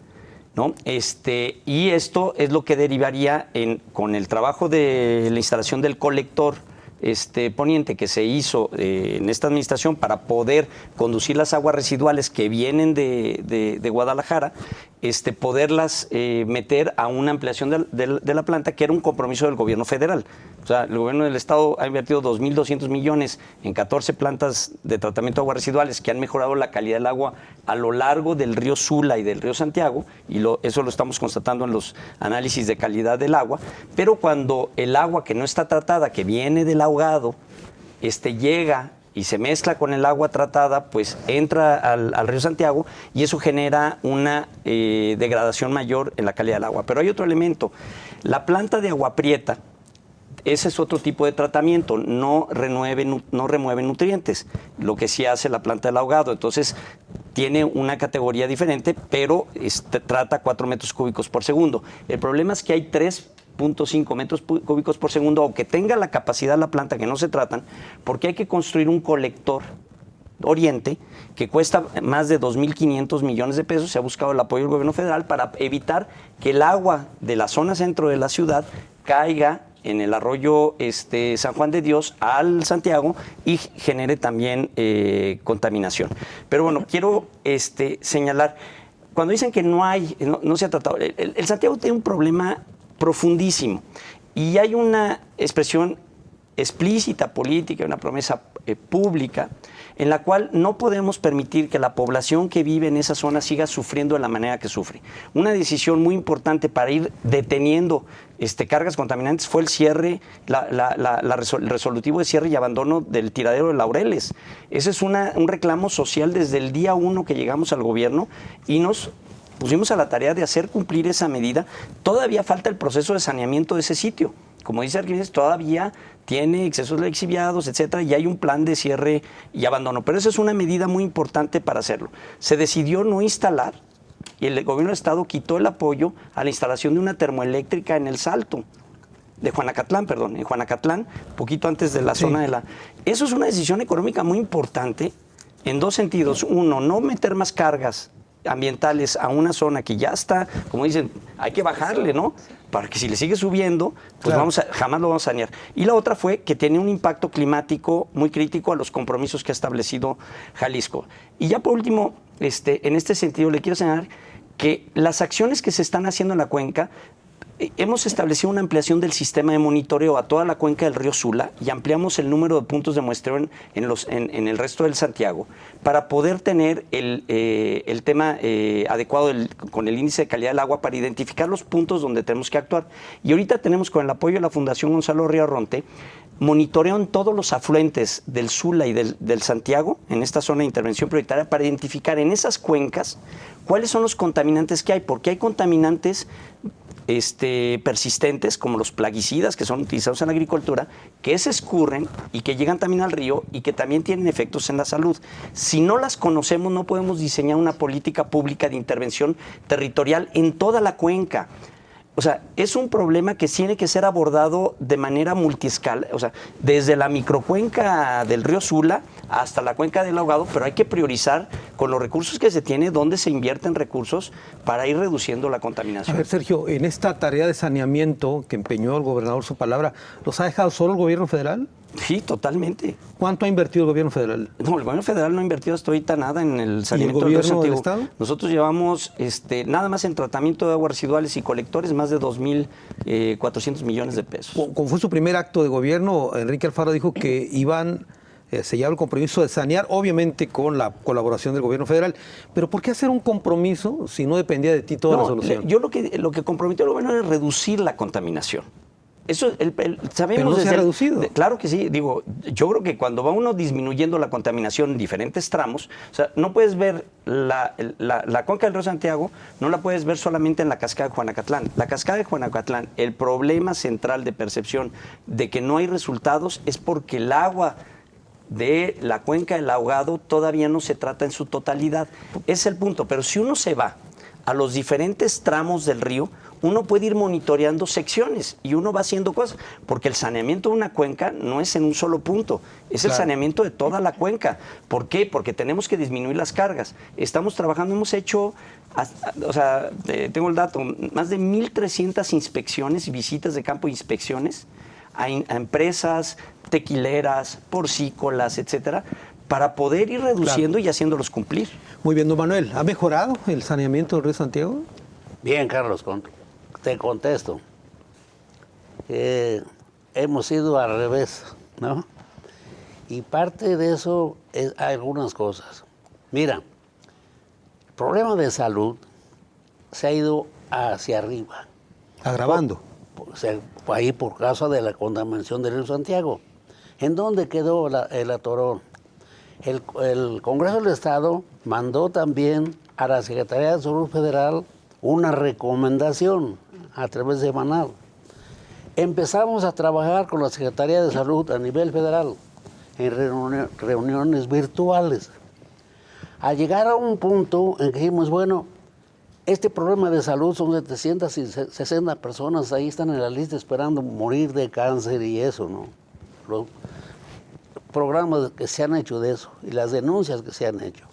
Speaker 4: ¿no? Y esto es lo que derivaría con el trabajo de la instalación del colector poniente que se hizo en esta administración para poder conducir las aguas residuales que vienen de Guadalajara, poderlas meter a una ampliación de la planta, que era un compromiso del gobierno federal. O sea, el gobierno del estado ha invertido 2.200 millones en 14 plantas de tratamiento de aguas residuales que han mejorado la calidad del agua a lo largo del río Sula y del río Santiago, y eso lo estamos constatando en los análisis de calidad del agua. Pero cuando el agua que no está tratada, que viene del ahogado, llega y se mezcla con el agua tratada, pues entra al río Santiago y eso genera una degradación mayor en la calidad del agua. Pero hay otro elemento. La planta de Agua Prieta, ese es otro tipo de tratamiento, no remueve nutrientes, lo que sí hace la planta del ahogado. Entonces, tiene una categoría diferente, pero trata 4 metros cúbicos por segundo. El problema es que hay 3.5 metros cúbicos por segundo, aunque tenga la capacidad la planta, que no se tratan, porque hay que construir un colector oriente que cuesta más de 2.500 millones de pesos. Se ha buscado el apoyo del gobierno federal para evitar que el agua de la zona centro de la ciudad caiga en el arroyo San Juan de Dios al Santiago y genere también contaminación. Pero bueno, quiero señalar, cuando dicen que no se ha tratado, el Santiago tiene un problema profundísimo y hay una expresión explícita política, una promesa pública, en la cual no podemos permitir que la población que vive en esa zona siga sufriendo de la manera que sufre. Una decisión muy importante para ir deteniendo cargas contaminantes fue el cierre, el resolutivo de cierre y abandono del tiradero de Laureles. Ese es un reclamo social desde el día 1 que llegamos al gobierno y nos pusimos a la tarea de hacer cumplir esa medida. Todavía falta el proceso de saneamiento de ese sitio. Como dice Arquímedes, todavía tiene excesos de lixiviados, etcétera, y hay un plan de cierre y abandono. Pero esa es una medida muy importante para hacerlo. Se decidió no instalar, y el gobierno del estado quitó el apoyo a la instalación de una termoeléctrica en el Salto, en Juanacatlán, poquito antes de la zona de la... Eso es una decisión económica muy importante en 2 sentidos. Uno, no meter más cargas ambientales a una zona que ya está, como dicen, hay que bajarle, ¿no? Para que si le sigue subiendo, pues claro, jamás lo vamos a sanear. Y la otra fue que tiene un impacto climático muy crítico a los compromisos que ha establecido Jalisco. Y ya por último, en este sentido, le quiero señalar que las acciones que se están haciendo en la cuenca, hemos establecido una ampliación del sistema de monitoreo a toda la cuenca del río Sula y ampliamos el número de puntos de muestreo en el resto del Santiago para poder tener el tema adecuado con el índice de calidad del agua para identificar los puntos donde tenemos que actuar. Y ahorita tenemos, con el apoyo de la Fundación Gonzalo Riarronte, monitoreo en todos los afluentes del Sula y del Santiago, en esta zona de intervención prioritaria, para identificar en esas cuencas cuáles son los contaminantes que hay, porque hay contaminantes persistentes, como los plaguicidas que son utilizados en la agricultura, que se escurren y que llegan también al río y que también tienen efectos en la salud. Si no las conocemos, no podemos diseñar una política pública de intervención territorial en toda la cuenca. O sea, es un problema que tiene que ser abordado de manera multiescala, o sea, desde la microcuenca del río Sula hasta la cuenca del Ahogado, pero hay que priorizar con los recursos que se tiene, dónde se invierten recursos para ir reduciendo la contaminación.
Speaker 2: A ver, Sergio, en esta tarea de saneamiento que empeñó el gobernador su palabra, ¿los ha dejado solo el gobierno federal?
Speaker 4: Sí, totalmente.
Speaker 2: ¿Cuánto ha invertido el gobierno federal?
Speaker 4: No, el gobierno federal no ha invertido hasta ahorita nada en el saneamiento
Speaker 2: del
Speaker 4: río
Speaker 2: gobierno del Estado.
Speaker 4: Nosotros llevamos nada más en tratamiento de aguas residuales y colectores más de 2.400 millones de pesos.
Speaker 2: Como fue su primer acto de gobierno, Enrique Alfaro dijo que iban sellado el compromiso de sanear, obviamente con la colaboración del gobierno federal. Pero ¿por qué hacer un compromiso si no dependía de ti toda la solución?
Speaker 4: Yo lo que comprometió el gobierno es reducir la contaminación. Eso sabemos.
Speaker 2: Pero no se ha reducido.
Speaker 4: Claro que sí. Digo, yo creo que cuando va uno disminuyendo la contaminación en diferentes tramos, o sea, no puedes ver la cuenca del río Santiago, no la puedes ver solamente en la cascada de Juanacatlán. La cascada de Juanacatlán, el problema central de percepción de que no hay resultados es porque el agua de la cuenca del Ahogado todavía no se trata en su totalidad. Ese es el punto. Pero si uno se va a los diferentes tramos del río, uno puede ir monitoreando secciones y uno va haciendo cosas, porque el saneamiento de una cuenca no es en un solo punto, es el saneamiento de toda la cuenca. ¿Por qué? Porque tenemos que disminuir las cargas. Estamos trabajando, hemos hecho, tengo el dato, más de 1.300 inspecciones y visitas de campo de inspecciones a empresas tequileras, porcícolas, etcétera, para poder ir reduciendo y haciéndolos cumplir.
Speaker 2: Muy bien, don Manuel, ¿ha mejorado el saneamiento del río Santiago?
Speaker 5: Bien, Carlos, te contesto. Hemos ido al revés, ¿no? Y parte de eso es algunas cosas. Mira, el problema de salud se ha ido hacia arriba.
Speaker 2: Agravando.
Speaker 5: Ahí por causa de la contaminación del río Santiago. ¿En dónde quedó el atorón? El Congreso del Estado mandó también a la Secretaría de Salud Federal una recomendación a través de Manal. Empezamos a trabajar con la Secretaría de Salud a nivel federal en reuniones virtuales. Al llegar a un punto en que dijimos, bueno, este problema de salud son 760 personas, ahí están en la lista esperando morir de cáncer y eso, ¿no? Los programas que se han hecho de eso y las denuncias que se han hecho.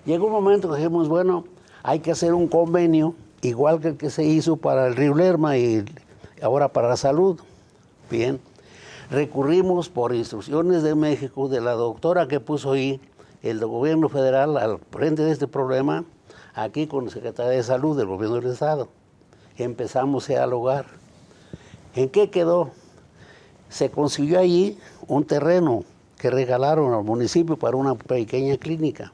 Speaker 5: Llegó un momento que dijimos, bueno, hay que hacer un convenio, igual que el que se hizo para el río Lerma y ahora para la salud. Bien, recurrimos por instrucciones de México, de la doctora que puso ahí el gobierno federal al frente de este problema, aquí con la Secretaría de Salud del gobierno del Estado. Empezamos a dialogar. ¿En qué quedó? Se consiguió allí un terreno que regalaron al municipio para una pequeña clínica.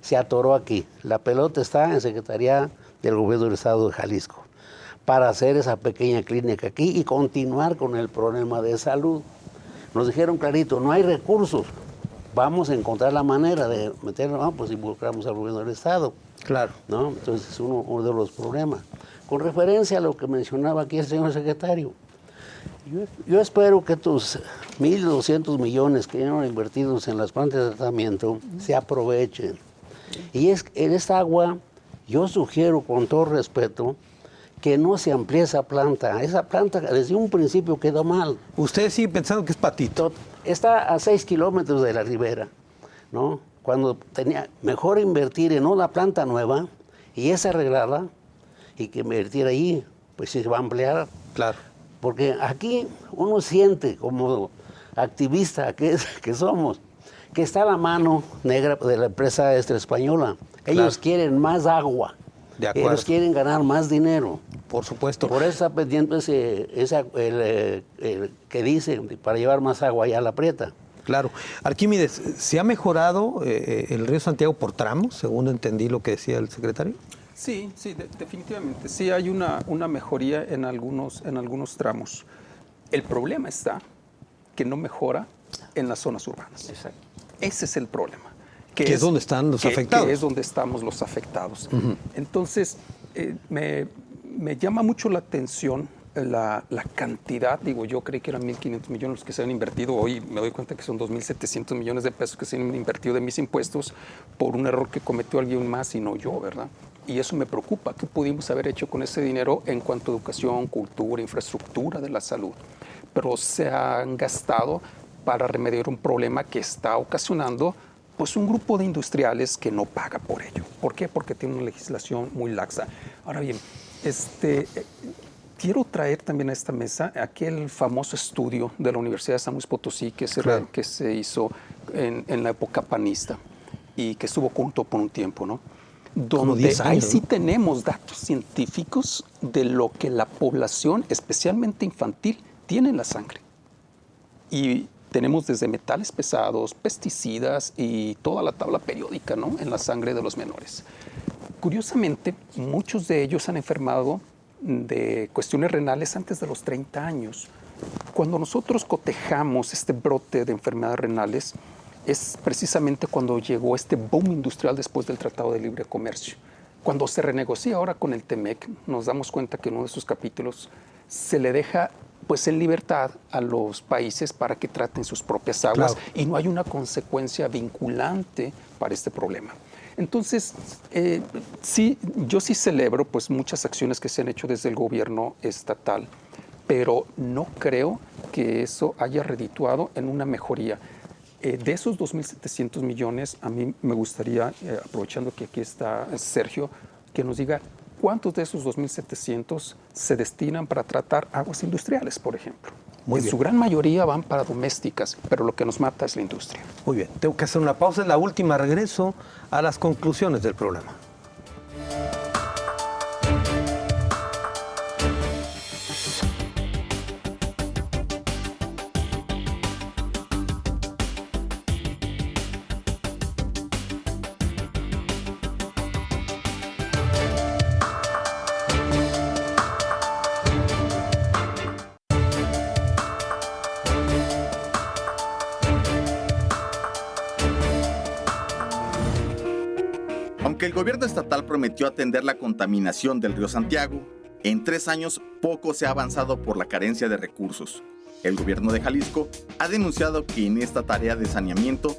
Speaker 5: Se atoró aquí. La pelota está en Secretaría del Gobierno del Estado de Jalisco para hacer esa pequeña clínica aquí y continuar con el problema de salud. Nos dijeron clarito, no hay recursos. Vamos a encontrar la manera de meterlo, pues involucramos al Gobierno del Estado.
Speaker 2: Claro.
Speaker 5: ¿No? Entonces es uno de los problemas. Con referencia a lo que mencionaba aquí el señor secretario, yo espero que estos 1.200 millones que ya han invertidos en las plantas de tratamiento se aprovechen. Y en esta agua, yo sugiero con todo respeto que no se amplíe esa planta. Esa planta desde un principio quedó mal.
Speaker 2: Usted sigue pensando que es patito.
Speaker 5: Está a 6 kilómetros de la ribera, ¿no? Cuando tenía mejor invertir en una planta nueva y esa arreglarla y que invertir ahí, pues se va a ampliar.
Speaker 2: Claro.
Speaker 5: Porque aquí uno siente como activista que somos, que está la mano negra de la empresa española. Ellos quieren más agua.
Speaker 2: De acuerdo.
Speaker 5: Ellos quieren ganar más dinero.
Speaker 2: Por supuesto.
Speaker 5: Por eso está pendiente el que dice para llevar más agua allá a la Prieta.
Speaker 2: Claro. Arquímedes, ¿se ha mejorado el río Santiago por tramos, según entendí lo que decía el secretario?
Speaker 6: Sí, definitivamente. Sí hay una mejoría en algunos tramos. El problema está que no mejora en las zonas urbanas.
Speaker 4: Exacto.
Speaker 6: Ese es el problema.
Speaker 2: Que es donde están los afectados.
Speaker 6: Que es donde estamos los afectados. Entonces, me Me llama mucho la atención la cantidad. Digo, yo creí que eran 1.500 millones los que se han invertido. Hoy me doy cuenta que son 2.700 millones de pesos que se han invertido de mis impuestos por un error que cometió alguien más y no yo, ¿verdad? Y eso me preocupa. ¿Qué pudimos haber hecho con ese dinero en cuanto a educación, cultura, infraestructura de la salud? Pero se han gastado para remediar un problema que está ocasionando pues un grupo de industriales que no paga por ello. ¿Por qué? Porque tiene una legislación muy laxa. Ahora bien, quiero traer también a esta mesa aquel famoso estudio de la Universidad de San Luis Potosí que se hizo en la época panista y que estuvo junto por un tiempo, ¿no? Donde
Speaker 2: 10 años,
Speaker 6: ahí sí
Speaker 2: ¿no?
Speaker 6: tenemos datos científicos de lo que la población, especialmente infantil, tiene en la sangre. Y tenemos desde metales pesados, pesticidas y toda la tabla periódica, ¿no?, en la sangre de los menores. Curiosamente, muchos de ellos han enfermado de cuestiones renales antes de los 30 años. Cuando nosotros cotejamos este brote de enfermedades renales, es precisamente cuando llegó este boom industrial después del Tratado de Libre Comercio. Cuando se renegocia ahora con el TEMEC, nos damos cuenta que en uno de sus capítulos se le deja pues en libertad a los países para que traten sus propias aguas, y no hay una consecuencia vinculante para este problema. Entonces, sí, yo sí celebro pues muchas acciones que se han hecho desde el gobierno estatal, pero no creo que eso haya redituado en una mejoría. De esos 2.700 millones, a mí me gustaría, aprovechando que aquí está Sergio, que nos diga cuántos de esos 2.700 se destinan para tratar aguas industriales, por ejemplo. En su gran mayoría van para domésticas, pero lo que nos mata es la industria.
Speaker 2: Muy bien, tengo que hacer una pausa, es la última, regreso a las conclusiones del programa.
Speaker 1: Aunque el gobierno estatal prometió atender la contaminación del río Santiago, en 3 años poco se ha avanzado por la carencia de recursos. El gobierno de Jalisco ha denunciado que en esta tarea de saneamiento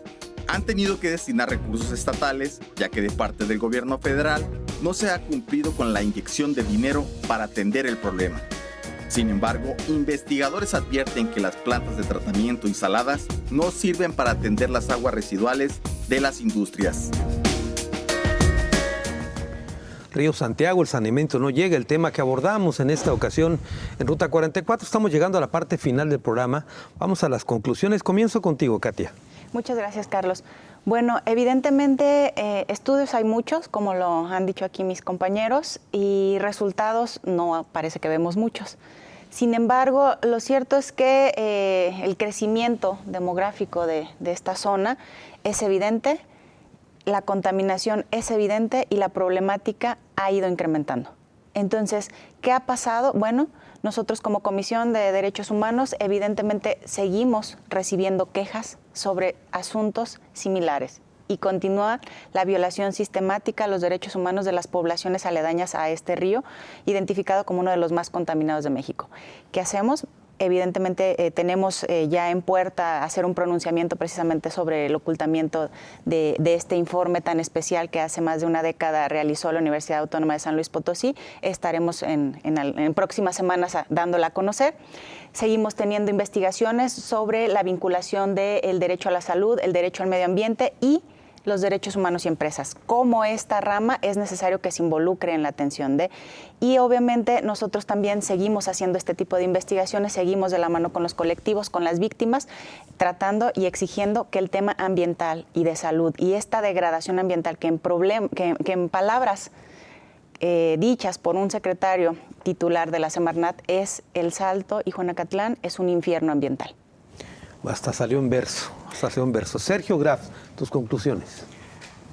Speaker 1: han tenido que destinar recursos estatales, ya que de parte del gobierno federal no se ha cumplido con la inyección de dinero para atender el problema. Sin embargo, investigadores advierten que las plantas de tratamiento y saladas no sirven para atender las aguas residuales de las industrias.
Speaker 2: Río Santiago, el saneamiento no llega, el tema que abordamos en esta ocasión en Ruta 44. Estamos llegando a la parte final del programa. Vamos a las conclusiones. Comienzo contigo, Katia.
Speaker 3: Muchas gracias, Carlos. Bueno, evidentemente estudios hay muchos, como lo han dicho aquí mis compañeros, y resultados no parece que vemos muchos. Sin embargo, lo cierto es que el crecimiento demográfico de esta zona es evidente, la contaminación es evidente y la problemática ha ido incrementando. Entonces, ¿qué ha pasado? Bueno, nosotros como Comisión de Derechos Humanos evidentemente seguimos recibiendo quejas sobre asuntos similares y continúa la violación sistemática a los derechos humanos de las poblaciones aledañas a este río, identificado como uno de los más contaminados de México. ¿Qué hacemos? Evidentemente tenemos ya en puerta hacer un pronunciamiento precisamente sobre el ocultamiento de este informe tan especial que hace más de una década realizó la Universidad Autónoma de San Luis Potosí. Estaremos en próximas semanas dándola a conocer. Seguimos teniendo investigaciones sobre la vinculación del derecho a la salud, el derecho al medio ambiente y los derechos humanos y empresas. Cómo esta rama es necesario que se involucre en la atención de. Y obviamente nosotros también seguimos haciendo este tipo de investigaciones, seguimos de la mano con los colectivos, con las víctimas, tratando y exigiendo que el tema ambiental y de salud y esta degradación ambiental que en palabras dichas por un secretario titular de la Semarnat es el Salto y Juanacatlán es un infierno ambiental.
Speaker 2: Hasta salió en verso, Sergio Graf, tus conclusiones.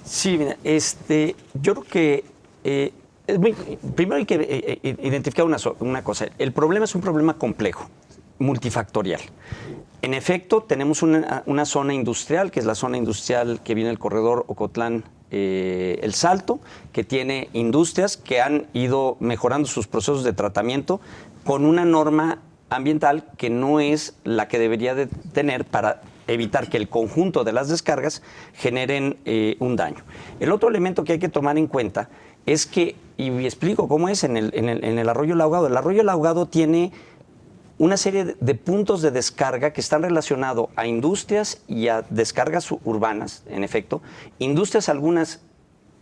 Speaker 4: Sí, mira, yo creo que primero hay que identificar una cosa. El problema es un problema complejo, multifactorial. En efecto, tenemos una zona industrial, que es la zona industrial que viene del corredor Ocotlán, El Salto, que tiene industrias que han ido mejorando sus procesos de tratamiento con una norma ambiental que no es la que debería de tener para evitar que el conjunto de las descargas generen un daño. El otro elemento que hay que tomar en cuenta es que, y explico cómo es en el arroyo El Ahogado. El arroyo El Ahogado tiene una serie de puntos de descarga que están relacionados a industrias y a descargas urbanas, en efecto. Industrias algunas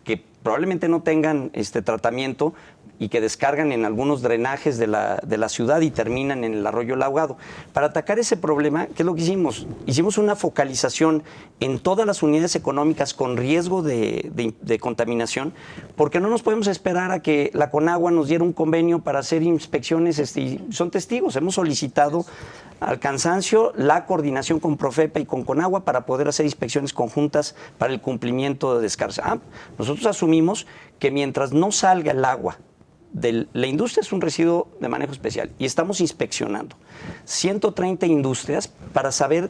Speaker 4: que probablemente no tengan tratamiento y que descargan en algunos drenajes de la ciudad y terminan en el arroyo El Ahogado. Para atacar ese problema, ¿qué es lo que hicimos? Hicimos una focalización en todas las unidades económicas con riesgo de contaminación, porque no nos podemos esperar a que la Conagua nos diera un convenio para hacer inspecciones. Son testigos, hemos solicitado al cansancio la coordinación con Profepa y con Conagua para poder hacer inspecciones conjuntas para el cumplimiento de descargas. Nosotros asumimos que mientras no salga el agua la industria, es un residuo de manejo especial, y estamos inspeccionando 130 industrias para saber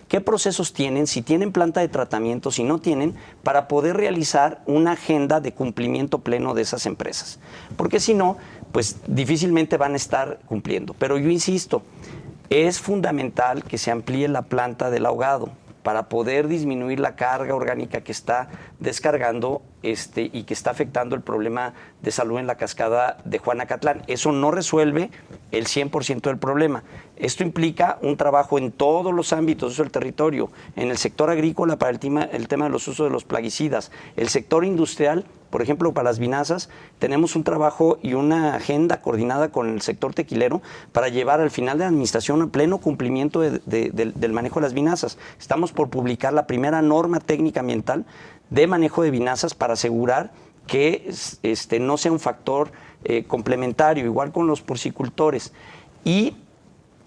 Speaker 4: qué procesos tienen, si tienen planta de tratamiento, si no tienen, para poder realizar una agenda de cumplimiento pleno de esas empresas. Porque si no, pues difícilmente van a estar cumpliendo. Pero yo insisto, es fundamental que se amplíe la planta del ahogado para poder disminuir la carga orgánica que está descargando y que está afectando el problema de salud en la cascada de Juanacatlán. Eso no resuelve el 100% del problema. Esto implica un trabajo en todos los ámbitos del territorio, en el sector agrícola para el tema de los usos de los plaguicidas, el sector industrial, por ejemplo, para las vinazas, tenemos un trabajo y una agenda coordinada con el sector tequilero para llevar al final de la administración a pleno cumplimiento del manejo de las vinazas. Estamos por publicar la primera norma técnica ambiental de manejo de vinazas para asegurar que no sea un factor complementario, igual con los porcicultores. Y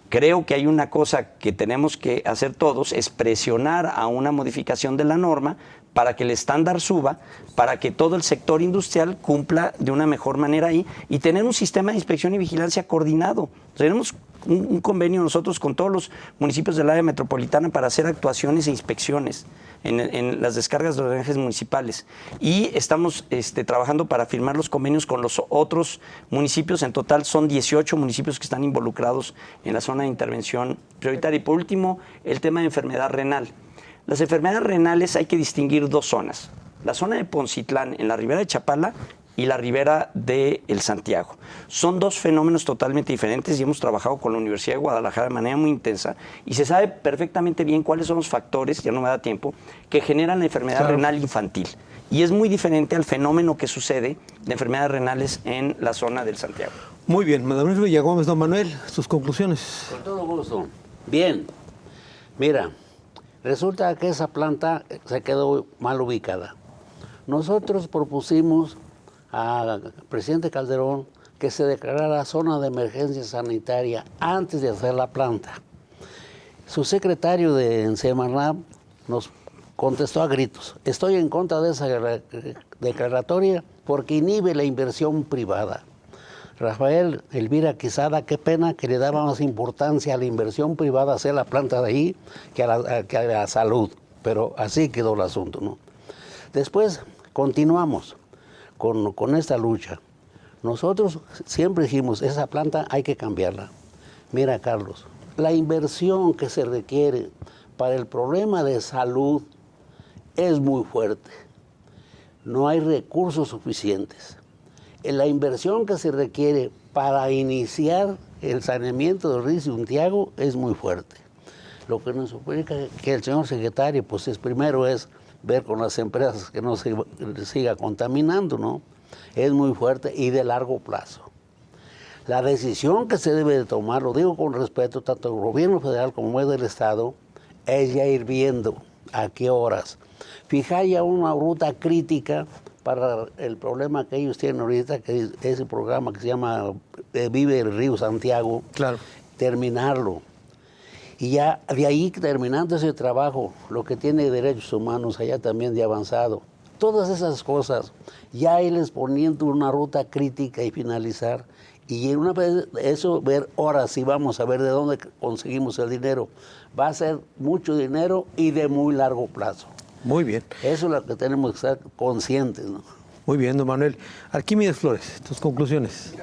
Speaker 4: creo que hay una cosa que tenemos que hacer todos, es presionar a una modificación de la norma para que el estándar suba, para que todo el sector industrial cumpla de una mejor manera ahí y tener un sistema de inspección y vigilancia coordinado. Tenemos un convenio nosotros con todos los municipios del área metropolitana para hacer actuaciones e inspecciones en las descargas de drenajes municipales. Y estamos trabajando para firmar los convenios con los otros municipios. En total son 18 municipios que están involucrados en la zona de intervención prioritaria. Y por último, el tema de enfermedad renal. Las enfermedades renales hay que distinguir dos zonas. La zona de Poncitlán, en la ribera de Chapala, y la ribera de El Santiago. Son dos fenómenos totalmente diferentes y hemos trabajado con la Universidad de Guadalajara de manera muy intensa y se sabe perfectamente bien cuáles son los factores, ya no me da tiempo, que generan la enfermedad renal infantil. Y es muy diferente al fenómeno que sucede de enfermedades renales en la zona del Santiago.
Speaker 2: Muy bien, Madame Luis Villagómez, don Manuel, sus conclusiones.
Speaker 5: Con todo gusto. Bien, mira, resulta que esa planta se quedó mal ubicada. Nosotros propusimos al presidente Calderón que se declarara zona de emergencia sanitaria antes de hacer la planta. Su secretario de Semarnat nos contestó a gritos: estoy en contra de esa declaratoria porque inhibe la inversión privada. Rafael Elvira Quezada, qué pena que le daba más importancia a la inversión privada, hacer la planta de ahí, que a la salud. Pero así quedó el asunto, ¿no? Después continuamos con esta lucha. Nosotros siempre dijimos, esa planta hay que cambiarla. Mira, Carlos, la inversión que se requiere para el problema de salud es muy fuerte. No hay recursos suficientes. La inversión que se requiere para iniciar el saneamiento del río Santiago es muy fuerte. Lo que nos explica que el señor secretario, pues primero es ver con las empresas que no se siga contaminando, ¿no? Es muy fuerte y de largo plazo. La decisión que se debe de tomar, lo digo con respeto, tanto del gobierno federal como del Estado, es ya ir viendo a qué horas. Fijar ya una ruta crítica para el problema que ellos tienen ahorita, que es ese programa que se llama Vive el Río Santiago,
Speaker 2: claro,
Speaker 5: terminarlo. Y ya de ahí, terminando ese trabajo, lo que tiene derechos humanos allá también de avanzado, todas esas cosas, ya irles poniendo una ruta crítica y finalizar. Y una vez eso, ver ahora sí vamos a ver de dónde conseguimos el dinero. Va a ser mucho dinero y de muy largo plazo.
Speaker 2: Muy bien.
Speaker 5: Eso es lo que tenemos que estar conscientes, ¿no?
Speaker 2: Muy bien, don Manuel. Arquímedes Flores, tus conclusiones.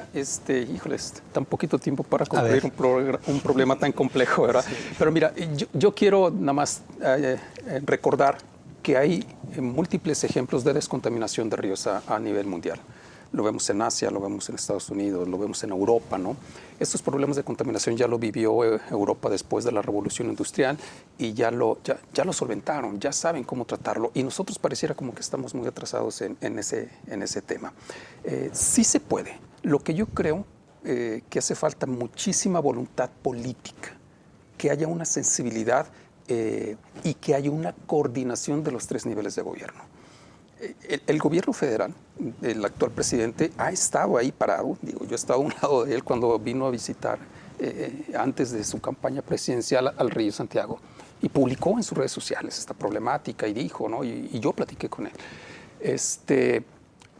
Speaker 6: Híjoles, tan poquito tiempo para concluir un problema tan complejo, ¿verdad? Pero mira, yo quiero nada más recordar que hay múltiples ejemplos de descontaminación de ríos a nivel mundial. Lo vemos en Asia, lo vemos en Estados Unidos, lo vemos en Europa, ¿no? Estos problemas de contaminación ya lo vivió Europa después de la Revolución Industrial y ya lo solventaron, ya saben cómo tratarlo. Y nosotros pareciera como que estamos muy atrasados en ese tema. Sí se puede. Lo que yo creo que hace falta muchísima voluntad política, que haya una sensibilidad y que haya una coordinación de los 3 niveles de gobierno. El gobierno federal, el actual presidente, ha estado ahí parado. Digo, yo he estado a un lado de él cuando vino a visitar, antes de su campaña presidencial, al Río Santiago. Y publicó en sus redes sociales esta problemática y dijo, ¿no? Y yo platiqué con él.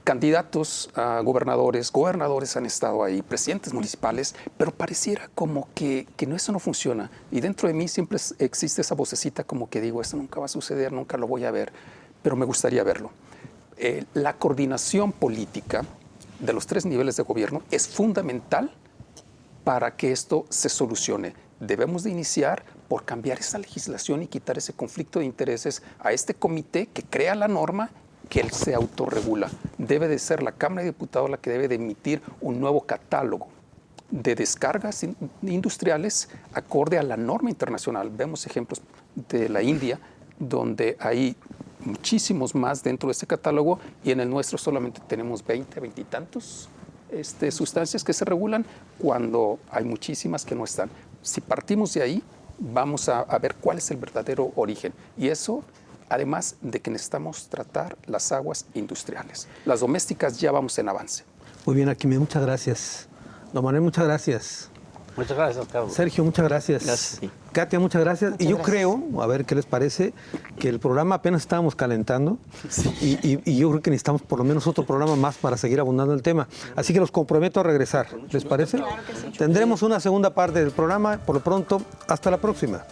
Speaker 6: Candidatos a gobernadores han estado ahí, presidentes municipales, pero pareciera como que eso no funciona. Y dentro de mí siempre existe esa vocecita como que digo, esto nunca va a suceder, nunca lo voy a ver, pero me gustaría verlo. La coordinación política de los 3 niveles de gobierno es fundamental para que esto se solucione. Debemos de iniciar por cambiar esa legislación y quitar ese conflicto de intereses a este comité que crea la norma, que él se autorregula. Debe de ser la Cámara de Diputados la que debe de emitir un nuevo catálogo de descargas industriales acorde a la norma internacional. Vemos ejemplos de la India, donde hay muchísimos más dentro de ese catálogo y en el nuestro solamente tenemos 20 y tantos sustancias que se regulan cuando hay muchísimas que no están. Si partimos de ahí, vamos a ver cuál es el verdadero origen. Y eso, además de que necesitamos tratar las aguas industriales. Las domésticas ya vamos en avance.
Speaker 2: Muy bien, Arquímedes, muchas gracias. Don Manuel, muchas gracias.
Speaker 5: Muchas gracias, Carlos.
Speaker 2: Sergio, muchas gracias.
Speaker 4: Gracias.
Speaker 2: Katia, muchas gracias.
Speaker 3: Muchas
Speaker 2: y yo
Speaker 3: gracias.
Speaker 2: creo, a ver qué les parece, que el programa apenas estábamos calentando y yo creo que necesitamos por lo menos otro programa más para seguir abundando el tema. Así que los comprometo a regresar. ¿Les parece?
Speaker 3: Claro que sí.
Speaker 2: Tendremos una segunda parte del programa. Por lo pronto, hasta la próxima.